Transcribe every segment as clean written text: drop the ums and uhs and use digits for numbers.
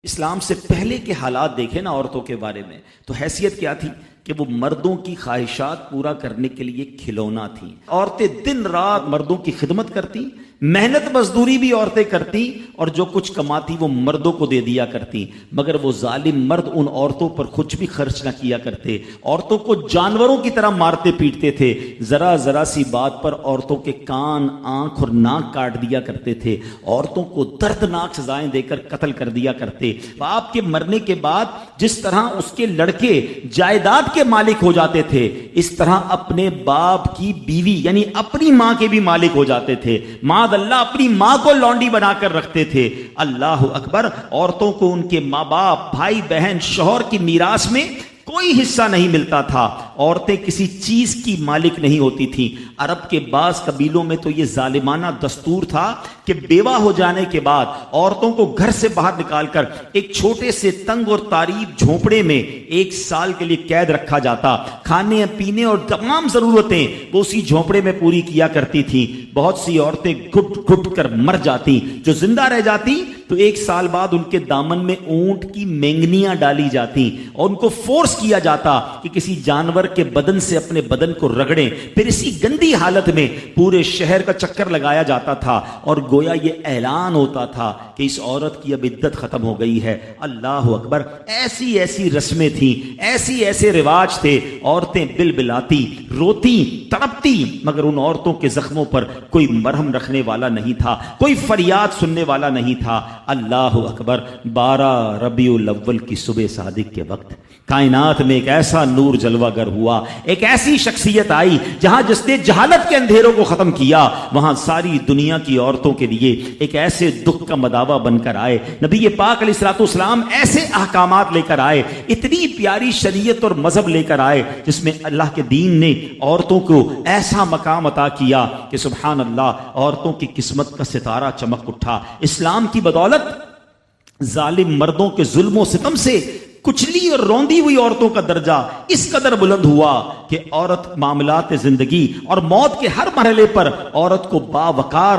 اسلام سے پہلے کے حالات دیکھیں نا عورتوں کے بارے میں، تو حیثیت کیا تھی کہ وہ مردوں کی خواہشات پورا کرنے کے لیے کھلونا تھیں۔ عورتیں دن رات مردوں کی خدمت کرتی، محنت مزدوری بھی عورتیں کرتی، اور جو کچھ کماتی وہ مردوں کو دے دیا کرتی، مگر وہ ظالم مرد ان عورتوں پر کچھ بھی خرچ نہ کیا کرتے، عورتوں کو جانوروں کی طرح مارتے پیٹتے تھے، ذرا ذرا سی بات پر عورتوں کے کان، آنکھ اور ناک کاٹ دیا کرتے تھے، عورتوں کو دردناک سزائیں دے کر قتل کر دیا کرتے۔ باپ کے مرنے کے بعد جس طرح اس کے لڑکے جائیداد کے مالک ہو جاتے تھے، اس طرح اپنے باپ کی بیوی یعنی اپنی ماں کے بھی مالک ہو جاتے تھے۔ معاذ اللہ اپنی ماں کو لونڈی بنا کر رکھتے تھے۔ اللہ اکبر۔ عورتوں کو ان کے ماں باپ، بھائی بہن، شوہر کی میراث میں کوئی حصہ نہیں ملتا تھا۔ عورتیں کسی چیز کی مالک نہیں ہوتی تھیں۔ عرب کے بعض قبیلوں میں تو یہ ظالمانہ دستور تھا کہ بیوہ ہو جانے کے بعد عورتوں کو گھر سے باہر نکال کر ایک چھوٹے سے تنگ اور تاریک جھونپڑے میں 1 سال کے لیے قید رکھا جاتا۔ کھانے پینے اور تمام ضرورتیں وہ اسی جھونپڑے میں پوری کیا کرتی تھیں۔ بہت سی عورتیں گھٹ گھٹ کر مر جاتی، جو زندہ رہ جاتی تو 1 سال بعد ان کے دامن میں اونٹ کی مینگنیاں ڈالی جاتی اور ان کو فورس کیا جاتا کہ کسی جانور کے بدن سے اپنے بدن کو رگڑیں، پھر اسی گندی حالت میں پورے شہر کا چکر لگایا جاتا تھا اور گویا یہ اعلان ہوتا تھا کہ اس عورت کی اب عدت ختم ہو گئی ہے۔ اللہ اکبر۔ ایسی ایسی رسمیں تھیں، ایسے رواج تھے۔ عورتیں بلبلاتی، روتی، تڑپتی، مگر ان عورتوں کے زخموں پر کوئی مرہم رکھنے والا نہیں تھا، کوئی فریاد سننے والا نہیں تھا۔ اللہ اکبر۔ 12 ربیع الاول کی صبح صادق کے وقت کائنات میں ایک ایسا نور جلوہ گر ہوا، ایک ایسی شخصیت آئی جہاں جس نے جہالت کے اندھیروں کو ختم کیا، وہاں ساری دنیا کی عورتوں کے لیے ایک ایسے دکھ کا مداوا بن کر آئے۔ نبی پاک علیہ الصلوۃ والسلام ایسے احکامات لے کر آئے، اتنی پیاری شریعت اور مذہب لے کر آئے جس میں اللہ کے دین نے عورتوں کو ایسا مقام عطا کیا کہ سبحان اللہ، عورتوں کی قسمت کا ستارہ چمک اٹھا۔ اسلام کی بدولت ظالم مردوں کے ظلم و ستم سے کچلی اور روندی ہوئی عورتوں کا درجہ اس قدر بلند ہوا کہ عورت معاملات زندگی اور موت کے ہر مرحلے پر عورت کو باوقار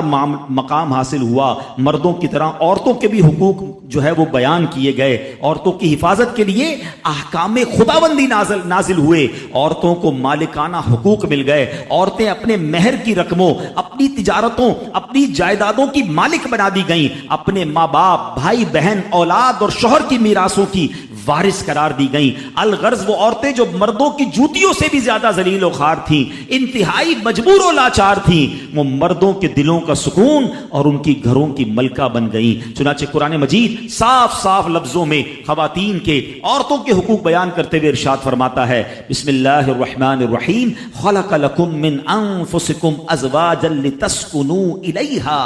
مقام حاصل ہوا۔ مردوں کی طرح عورتوں کے بھی حقوق جو ہے وہ بیان کیے گئے، عورتوں کی حفاظت کے لیے احکام خداوندی نازل ہوئے، عورتوں کو مالکانہ حقوق مل گئے، عورتیں اپنے مہر کی رقموں، اپنی تجارتوں، اپنی جائیدادوں کی مالک بنا دی گئیں، اپنے ماں باپ، بھائی بہن، اولاد اور شوہر کی میراثوں کی وارث قرار دی گئیں۔ الغرض وہ عورتیں جو مردوں کی جوتیوں سے بھی زیادہ ذلیل و خوار تھیں، انتہائی مجبور و لاچار تھیں، وہ مردوں کے دلوں کا سکون اور ان کی گھروں کی ملکہ بن گئیں۔ چنانچہ قرآن مجید صاف صاف لفظوں میں خواتین کے، عورتوں کے حقوق بیان کرتے ہوئے ارشاد فرماتا ہے، بسم اللہ الرحمن الرحیم، خلق لکم من انفسکم ازواجا لتسکنوا الیہا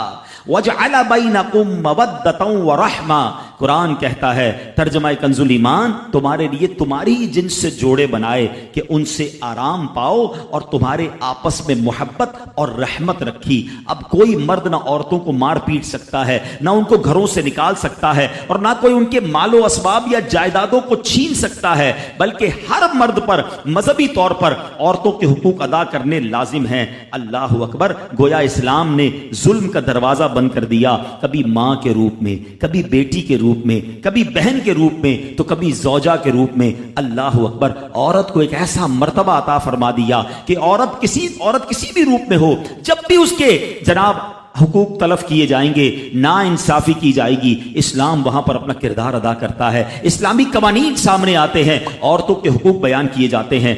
وَجَعَلَ بَيْنَكُمْ مَوَدَّةً وَرَحْمَةً۔ قرآن کہتا ہے، ترجمہ کنز الایمان، تمہارے لیے تمہاری جنس سے جوڑے بنائے کہ ان سے آرام پاؤ اور تمہارے آپس میں محبت اور رحمت رکھی۔ اب کوئی مرد نہ عورتوں کو مار پیٹ سکتا ہے، نہ ان کو گھروں سے نکال سکتا ہے، اور نہ کوئی ان کے مال و اسباب یا جائیدادوں کو چھین سکتا ہے، بلکہ ہر مرد پر مذہبی طور پر عورتوں کے حقوق ادا کرنے لازم ہیں۔ اللہ اکبر۔ گویا اسلام نے ظلم کا دروازہ بند کر دیا، کبھی ماں کے روپ میں، کبھی بیٹی کے روپ میں، کبھی بہن کے روپ میں، تو کبھی زوجہ کے روپ میں۔ اللہ اکبر۔ عورت کو ایک ایسا مرتبہ عطا فرما دیا کہ عورت کسی بھی روپ میں ہو، جب بھی اس کے جناب حقوق تلف کیے جائیں گے، نا انصافی کی جائے گی، اسلام وہاں پر اپنا کردار ادا کرتا ہے۔ اسلامی قوانین سامنے آتے ہیں، عورتوں کے حقوق بیان کیے جاتے ہیں۔